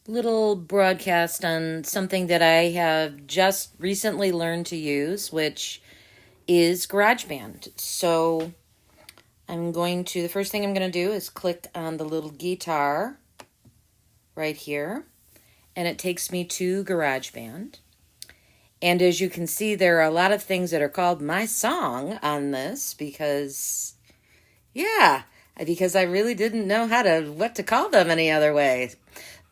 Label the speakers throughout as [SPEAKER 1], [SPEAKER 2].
[SPEAKER 1] little broadcast on something that I have just recently learned to use, which is GarageBand. So the first thing I'm going to do is click on the little guitar right here, and it takes me to GarageBand. And as you can see, there are a lot of things that are called My Song on this because I really didn't know what to call them any other way.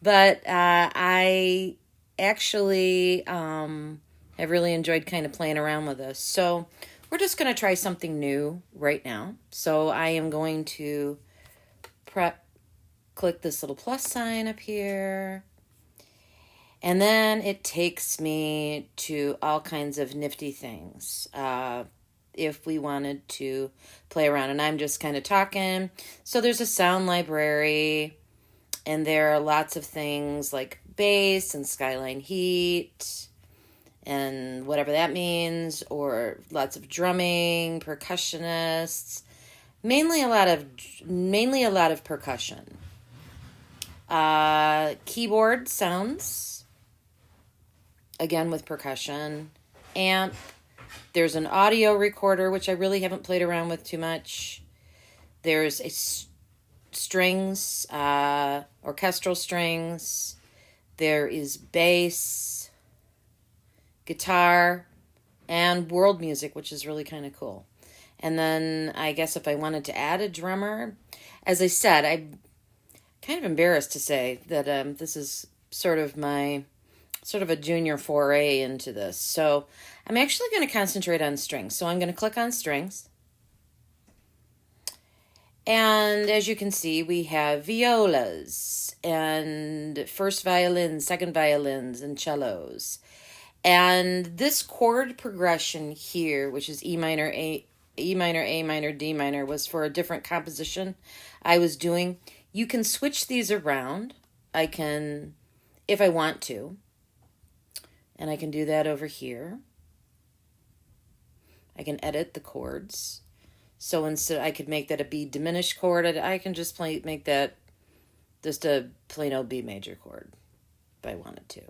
[SPEAKER 1] But I actually have really enjoyed kind of playing around with this. So we're just going to try something new right now. So I am going to click this little plus sign up here. And then it takes me to all kinds of nifty things. If we wanted to play around, and I'm just kind of talking. So there's a sound library, and there are lots of things like bass and Skyline Heat and whatever that means, or lots of drumming, percussionists, mainly a lot of percussion. Keyboard sounds, again with percussion, amp. There's an audio recorder, which I really haven't played around with too much. There's strings, orchestral strings. There is bass, guitar, and world music, which is really kind of cool. And then I guess if I wanted to add a drummer, as I said, I'm kind of embarrassed to say that this is sort of a junior foray into this. So I'm actually going to concentrate on strings. So I'm going to click on strings. And as you can see, we have violas and first violins, second violins, and cellos. And this chord progression here, which is E minor, A minor, D minor, was for a different composition I was doing. You can switch these around. I can, if I want to. And I can do that over here. I can edit the chords. So instead, I could make that a B diminished chord. I can just make that just a plain old B major chord if I wanted to.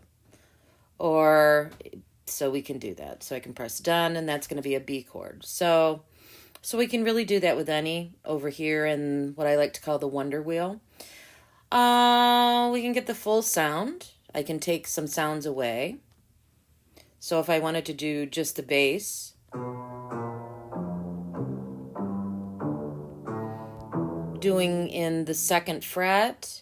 [SPEAKER 1] So we can do that. So I can press done, and that's going to be a B chord. So we can really do that with any over here in what I like to call the Wonder Wheel. We can get the full sound. I can take some sounds away. So if I wanted to do just the bass, doing in the second fret,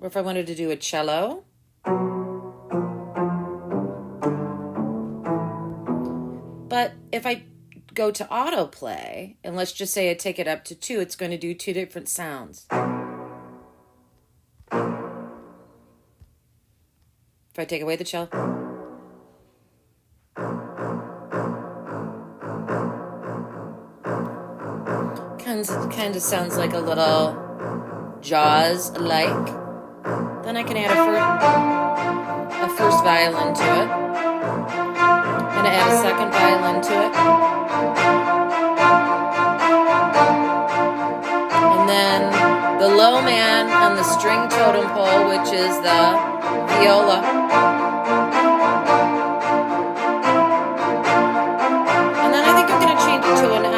[SPEAKER 1] or if I wanted to do a cello, but if I go to autoplay, and let's just say I take it up to 2, it's going to do 2 different sounds. If I take away the cello, kind of sounds like a little Jaws-like. Then I can add a first violin to it. I'm going to add a second violin to it. And then the low man on the string totem pole, which is the viola. And then I think I'm going to change it to an F.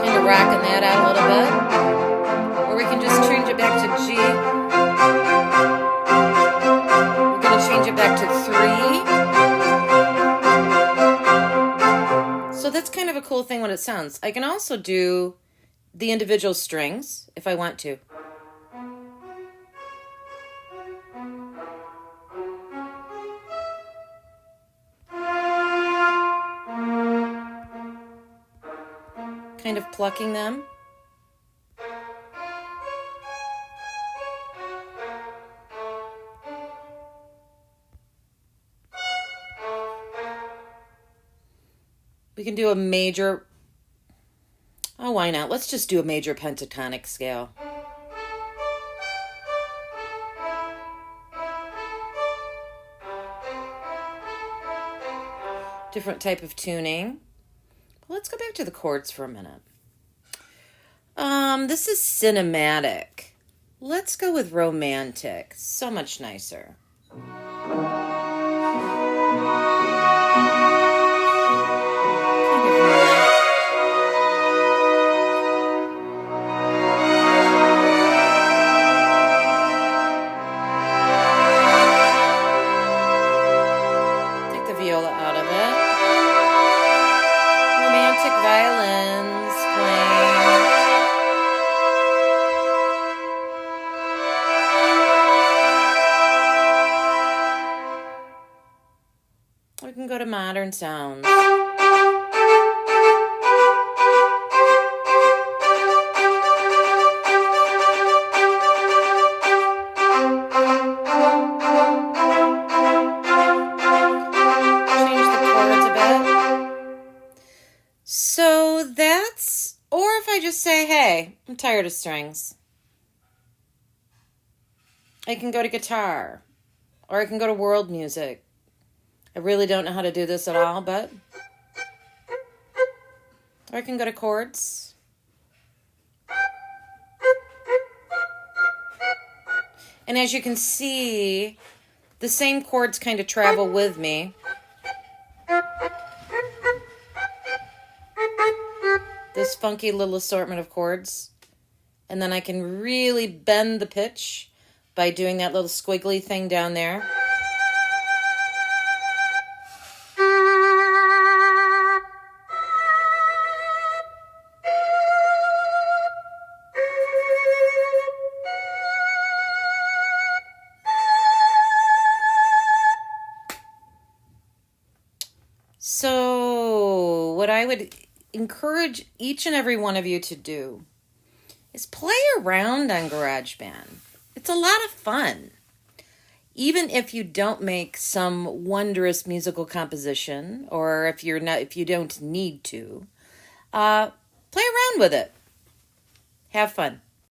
[SPEAKER 1] Kind of rocking that out a little bit. Or we can just change it back to G. We're going to change it back to 3. So that's kind of a cool thing when it sounds. I can also do the individual strings if I want to. Kind of plucking them. We can do a major. Oh, why not? Let's just do a major pentatonic scale. different type of tuning. Let's go back to the chords for a minute. This is cinematic. Let's go with romantic. So much nicer. Take the viola out of it. Romantic violins playing. We can go to modern sounds. So that's, or if I just say, hey, I'm tired of strings, I can go to guitar, or I can go to world music. I really don't know how to do this at all, but, or I can go to chords. And as you can see, the same chords kind of travel with me. This funky little assortment of chords. And then I can really bend the pitch by doing that little squiggly thing down there. So what I would encourage each and every one of you to do is play around on GarageBand. It's a lot of fun. Even if you don't make some wondrous musical composition, or if you don't need to, play around with it. Have fun.